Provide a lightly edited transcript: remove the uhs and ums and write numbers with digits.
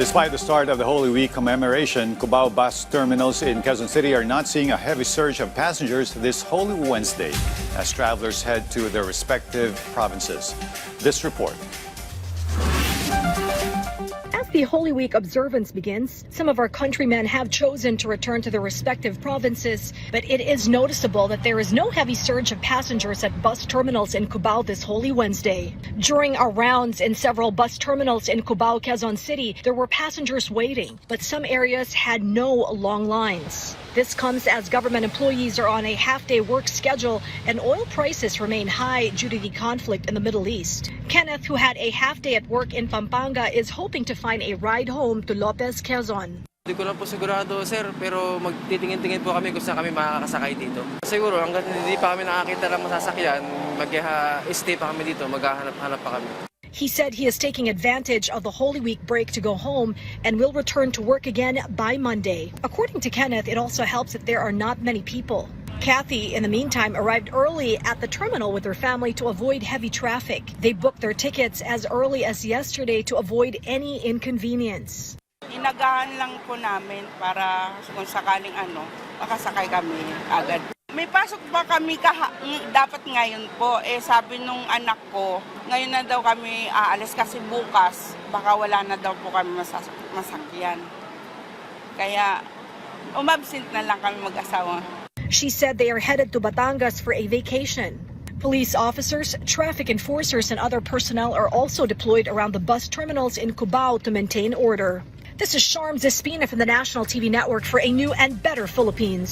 Despite the start of the Holy Week commemoration, Cubao bus terminals in Quezon City are not seeing a heavy surge of passengers this Holy Wednesday as travelers head to their respective provinces. This report. As the Holy Week observance begins, some of our countrymen have chosen to return to their respective provinces, but it is noticeable that there is no heavy surge of passengers at bus terminals in Cubao this Holy Wednesday. During our rounds in several bus terminals in Cubao, Quezon City, there were passengers waiting, but some areas had no long lines. This comes as government employees are on a half-day work schedule and oil prices remain high due to the conflict in the Middle East. Kenneth, who had a half-day at work in Pampanga, is hoping to find a ride home to Lopez, Quezon. Hindi ko lang po sigurado, sir, pero magtitingin-tingin po kami kung saan kami makakasakay dito. Siguro, hanggang hindi pa kami nakakita ng masasakyan, mag-stay pa kami dito, maghahanap-hanap pa kami. He said he is taking advantage of the Holy Week break to go home and will return to work again by Monday. According to Kenneth, it also helps that there are not many people. Kathy, in the meantime, arrived early at the terminal with her family to avoid heavy traffic. They booked their tickets as early as yesterday to avoid any inconvenience. Inagahan lang po namin para kung sakaling makasakay kami agad. May pasok ba kami dapat ngayon po? Sabi nung anak ko, ngayon na daw kami aalis kasi bukas, baka wala na daw po kami masakyan. Kaya umabsent na lang kami mag-asawa. She said they are headed to Batangas for a vacation. Police officers, traffic enforcers, and other personnel are also deployed around the bus terminals in Cubao to maintain order. This is Sharm Zespina from the National TV Network for a new and better Philippines.